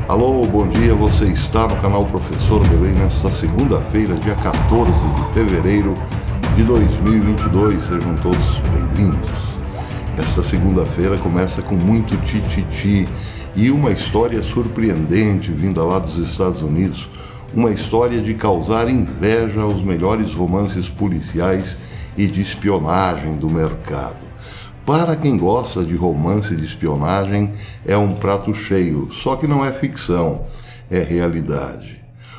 Alô, bom dia, você está no canal Professor Belém nesta segunda-feira, dia 14 de fevereiro de 2022. Sejam todos bem-vindos. Esta segunda-feira começa com muito tititi e uma história surpreendente vinda lá dos Estados Unidos, uma história de causar inveja aos melhores romances policiais e de espionagem do mercado. Para quem gosta de romance de espionagem, é um prato cheio, só que não é ficção, é realidade.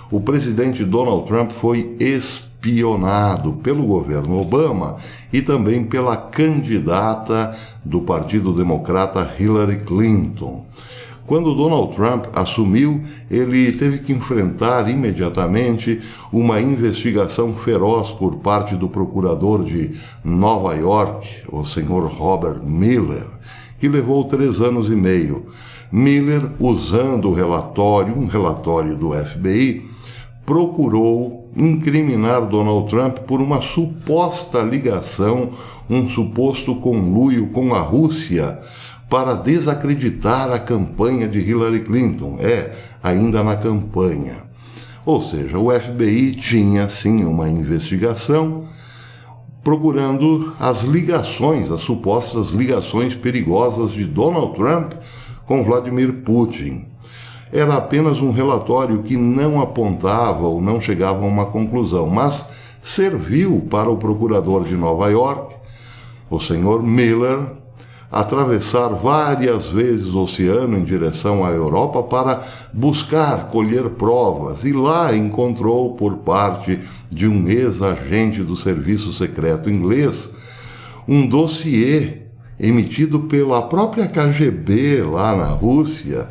O presidente Donald Trump foi espionado pelo governo Obama e também pela candidata do Partido Democrata Hillary Clinton. Quando Donald Trump assumiu, ele teve que enfrentar imediatamente uma investigação feroz por parte do procurador de Nova York, o senhor Robert Mueller, que levou 3 anos e meio. Mueller, usando um relatório do FBI, procurou incriminar Donald Trump por uma suposta ligação, um suposto conluio com a Rússia, para desacreditar a campanha de Hillary Clinton, ainda na campanha. Ou seja, o FBI tinha, sim, uma investigação procurando as ligações, as supostas ligações perigosas de Donald Trump com Vladimir Putin. Era apenas um relatório que não apontava ou não chegava a uma conclusão, mas serviu para o procurador de Nova York, o senhor Mueller, atravessar várias vezes o oceano em direção à Europa para buscar colher provas, e lá encontrou, por parte de um ex-agente do serviço secreto inglês, um dossiê emitido pela própria KGB lá na Rússia,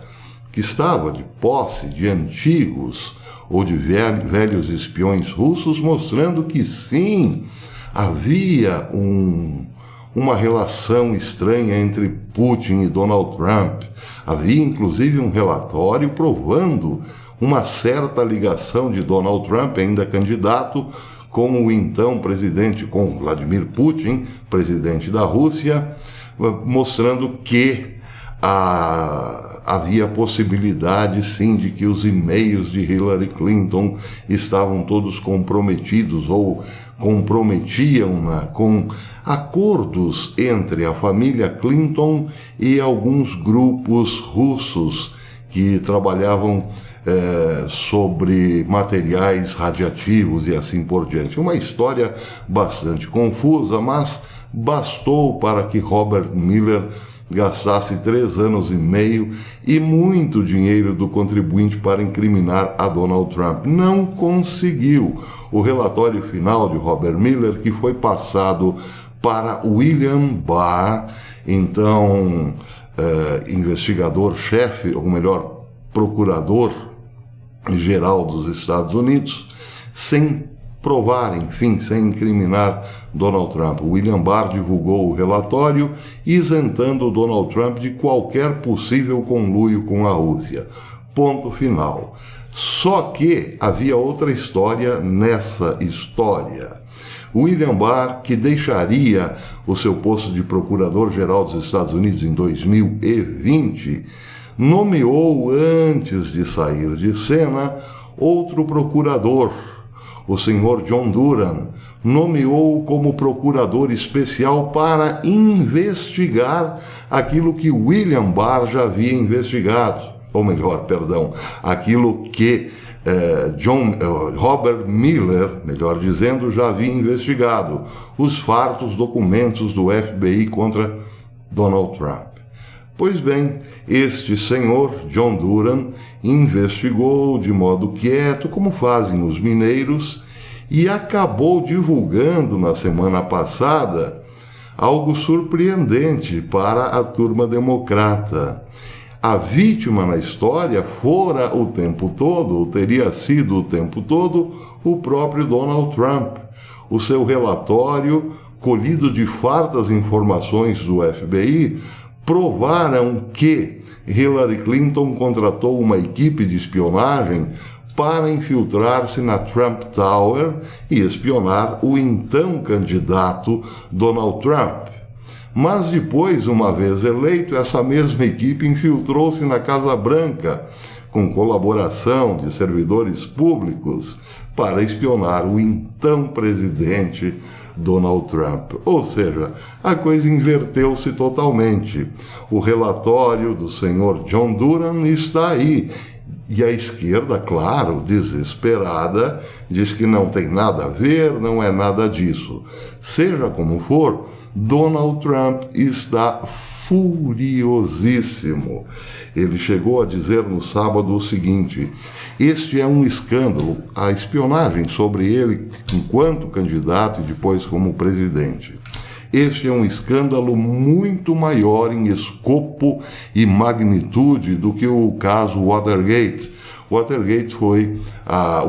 que estava de posse de antigos ou de velhos espiões russos, mostrando que sim, havia uma relação estranha entre Putin e Donald Trump. Havia inclusive um relatório provando uma certa ligação de Donald Trump, ainda candidato, com o então presidente, com Vladimir Putin, presidente da Rússia, mostrando que havia possibilidade, sim, de que os e-mails de Hillary Clinton estavam todos comprometidos ou comprometiam com acordos entre a família Clinton e alguns grupos russos que trabalhavam sobre materiais radiativos e assim por diante. Uma história bastante confusa, mas bastou para que Robert Mueller gastasse 3 anos e meio e muito dinheiro do contribuinte para incriminar a Donald Trump. Não conseguiu. O relatório final de Robert Mueller, que foi passado para William Barr, então investigador-chefe, ou melhor, procurador-geral dos Estados Unidos, sem provar, enfim, sem incriminar Donald Trump. William Barr divulgou o relatório isentando Donald Trump de qualquer possível conluio com a Rússia. Ponto final. Só que havia outra história nessa história. William Barr, que deixaria o seu posto de procurador-geral dos Estados Unidos em 2020, nomeou, antes de sair de cena, outro procurador, o senhor John Durham, nomeou como procurador especial para investigar aquilo que William Barr já havia investigado, ou melhor, aquilo que Robert Mueller, melhor dizendo, já havia investigado, os fartos documentos do FBI contra Donald Trump. Pois bem, este senhor, John Durham, investigou de modo quieto, como fazem os mineiros, e acabou divulgando na semana passada algo surpreendente para a turma democrata. A vítima na história fora o tempo todo, ou teria sido o tempo todo, o próprio Donald Trump. O seu relatório, colhido de fartas informações do FBI, provaram que Hillary Clinton contratou uma equipe de espionagem para infiltrar-se na Trump Tower e espionar o então candidato Donald Trump. Mas depois, uma vez eleito, essa mesma equipe infiltrou-se na Casa Branca, com colaboração de servidores públicos, para espionar o então presidente Donald Trump. Ou seja, a coisa inverteu-se totalmente. O relatório do senhor John Durham está aí. E a esquerda, claro, desesperada, diz que não tem nada a ver, não é nada disso. Seja como for, Donald Trump está furiosíssimo. Ele chegou a dizer no sábado o seguinte: este é um escândalo, a espionagem sobre ele enquanto candidato e depois como presidente. Este é um escândalo muito maior em escopo e magnitude do que o caso Watergate. Watergate foi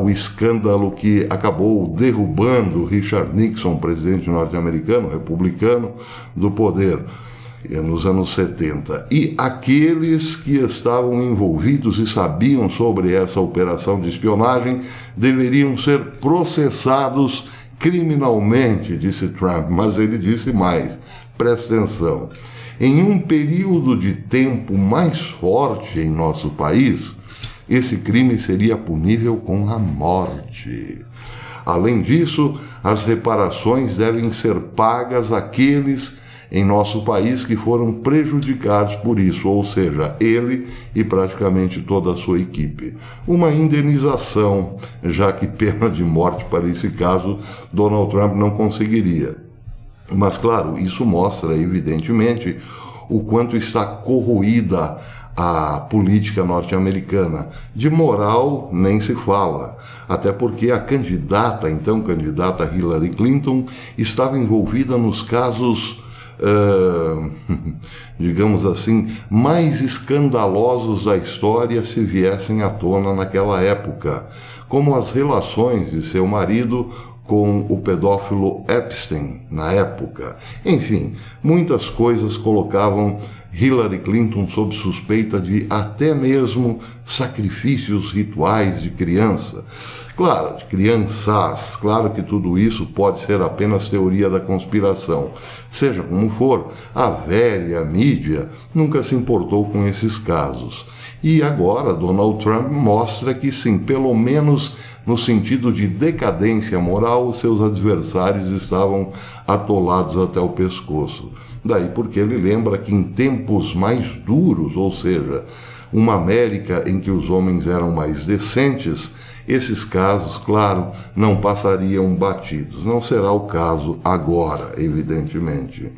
o escândalo que acabou derrubando Richard Nixon, presidente norte-americano, republicano, do poder nos anos 70. E aqueles que estavam envolvidos e sabiam sobre essa operação de espionagem deveriam ser processados criminalmente, disse Trump, mas ele disse mais, presta atenção, em um período de tempo mais forte em nosso país, esse crime seria punível com a morte. Além disso, as reparações devem ser pagas àqueles em nosso país que foram prejudicados por isso, ou seja, ele e praticamente toda a sua equipe. Uma indenização, já que pena de morte para esse caso Donald Trump não conseguiria. Mas, claro, isso mostra, evidentemente, o quanto está corroída a política norte-americana. De moral, nem se fala, até porque a então candidata Hillary Clinton, estava envolvida nos casos digamos assim, mais escandalosos da história se viessem à tona naquela época, como as relações de seu marido com o pedófilo Epstein na época. Enfim, muitas coisas colocavam Hillary Clinton sob suspeita de até mesmo sacrifícios rituais de criança. Claro, de crianças. Claro que tudo isso pode ser apenas teoria da conspiração. Seja como for, a velha mídia nunca se importou com esses casos. E agora Donald Trump mostra que sim, pelo menos no sentido de decadência moral, seus adversários estavam atolados até o pescoço. Daí porque ele lembra que em tempos mais duros, ou seja, uma América em que os homens eram mais decentes, esses casos, claro, não passariam batidos. Não será o caso agora, evidentemente.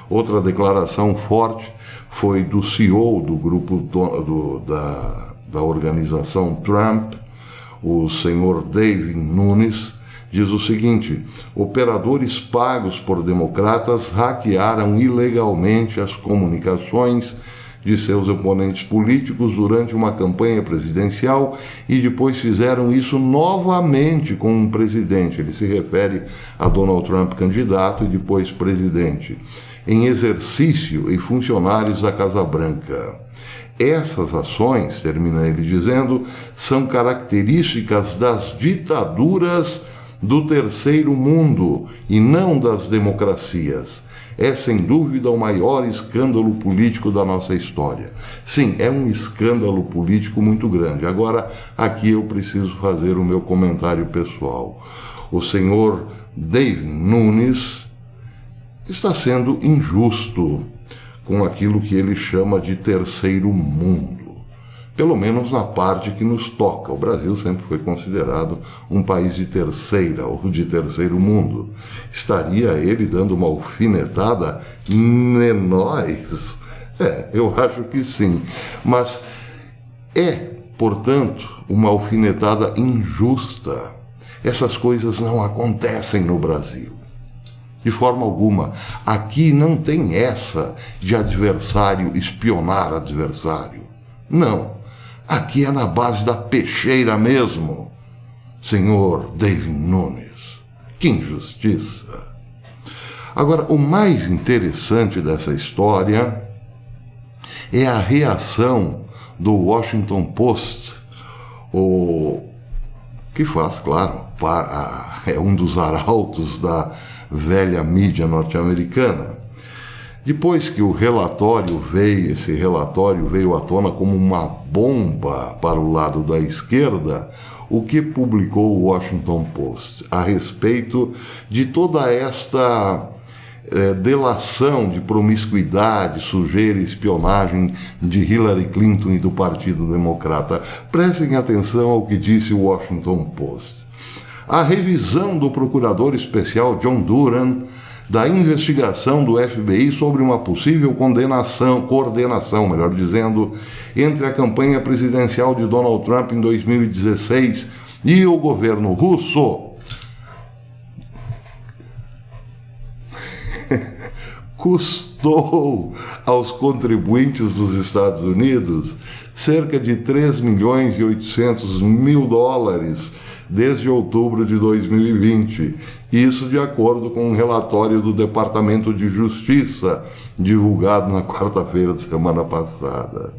Outra declaração forte foi do CEO do grupo da organização Trump, o senhor David Nunes, diz o seguinte: operadores pagos por democratas hackearam ilegalmente as comunicações de seus oponentes políticos durante uma campanha presidencial e depois fizeram isso novamente com um presidente. Ele se refere a Donald Trump, candidato e depois presidente, em exercício e funcionários da Casa Branca. Essas ações, termina ele dizendo, são características das ditaduras do terceiro mundo e não das democracias. É, sem dúvida, o maior escândalo político da nossa história. Sim, é um escândalo político muito grande. Agora, aqui eu preciso fazer o meu comentário pessoal. O senhor David Nunes está sendo injusto com aquilo que ele chama de terceiro mundo. Pelo menos na parte que nos toca. O Brasil sempre foi considerado um país de terceira ou de terceiro mundo. Estaria ele dando uma alfinetada em nós? Eu acho que sim. Mas é, portanto, uma alfinetada injusta. Essas coisas não acontecem no Brasil. De forma alguma. Aqui não tem essa de adversário espionar adversário. Não. Aqui é na base da peixeira mesmo. Senhor David Nunes, que injustiça. Agora, o mais interessante dessa história é a reação do Washington Post, que faz, claro, é um dos arautos da velha mídia norte-americana. Depois que esse relatório veio à tona como uma bomba para o lado da esquerda, o que publicou o Washington Post a respeito de toda esta delação de promiscuidade, sujeira e espionagem de Hillary Clinton e do Partido Democrata. Prestem atenção ao que disse o Washington Post. A revisão do procurador especial John Durham da investigação do FBI sobre uma possível coordenação, melhor dizendo, entre a campanha presidencial de Donald Trump em 2016 e o governo russo custou aos contribuintes dos Estados Unidos cerca de 3.800.000 dólares desde outubro de 2020. Isso de acordo com um relatório do Departamento de Justiça, divulgado na quarta-feira da semana passada.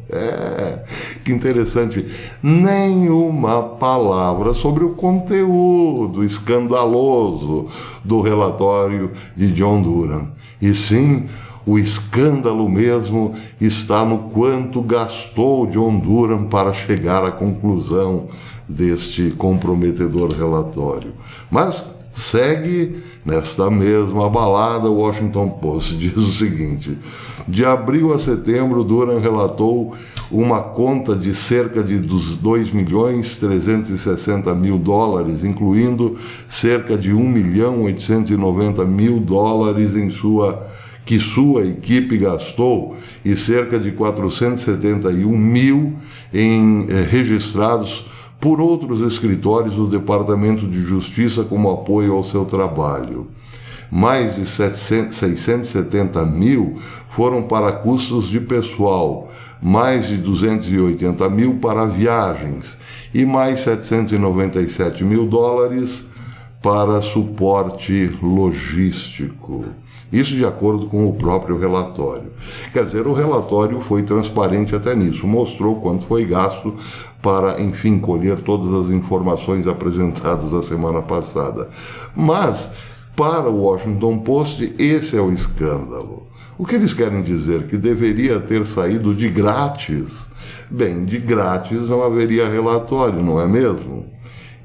Que interessante. Nenhuma palavra sobre o conteúdo escandaloso do relatório de John Durham. E sim, o escândalo mesmo está no quanto gastou John Durham para chegar à conclusão deste comprometedor relatório. Mas segue nesta mesma balada. O Washington Post diz o seguinte: de abril a setembro, Durham relatou uma conta de cerca de 2.360.000 dólares, incluindo cerca de 1.890.000 dólares que sua equipe gastou e cerca de 471.000 registrados por outros escritórios do Departamento de Justiça como apoio ao seu trabalho. Mais de 670.000 foram para custos de pessoal, mais de 280.000 para viagens e mais 797.000 dólares para suporte logístico. Isso de acordo com o próprio relatório. Quer dizer, o relatório foi transparente até nisso, mostrou quanto foi gasto para, enfim, colher todas as informações apresentadas a semana passada. Mas, para o Washington Post, esse é o escândalo. O que eles querem dizer? Que deveria ter saído de grátis? Bem, de grátis não haveria relatório, não é mesmo?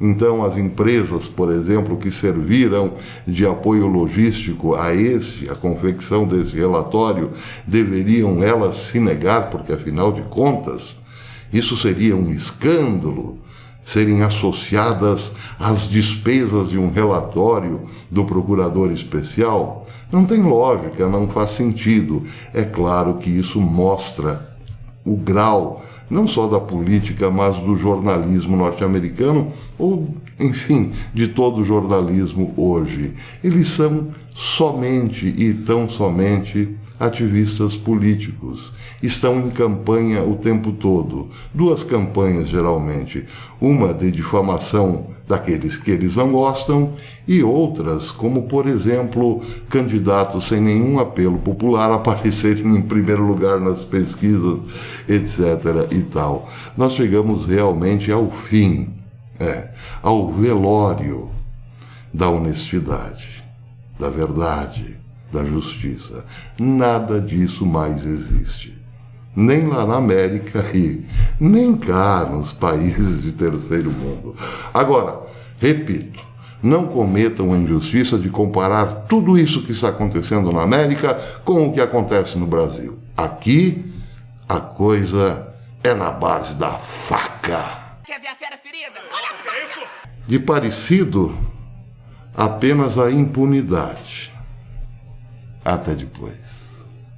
Então, as empresas, por exemplo, que serviram de apoio logístico a confecção desse relatório, deveriam elas se negar, porque, afinal de contas, isso seria um escândalo, serem associadas às despesas de um relatório do procurador especial? Não tem lógica, não faz sentido. É claro que isso mostra o grau, não só da política, mas do jornalismo norte-americano, ou, enfim, de todo o jornalismo hoje. Eles são somente e tão somente ativistas políticos. Estão em campanha o tempo todo. Duas campanhas, geralmente. Uma de difamação daqueles que eles não gostam e outras, como, por exemplo, candidatos sem nenhum apelo popular aparecerem em primeiro lugar nas pesquisas, etc. e tal. Nós chegamos realmente ao fim, ao velório da honestidade, da verdade, da justiça. Nada disso mais existe. Nem lá na América e nem cá nos países de terceiro mundo. Agora, repito, não cometam a injustiça de comparar tudo isso que está acontecendo na América com o que acontece no Brasil. Aqui, a coisa é na base da faca. Quer ver a fera ferida? Olha pra isso! De parecido, apenas a impunidade. Até depois.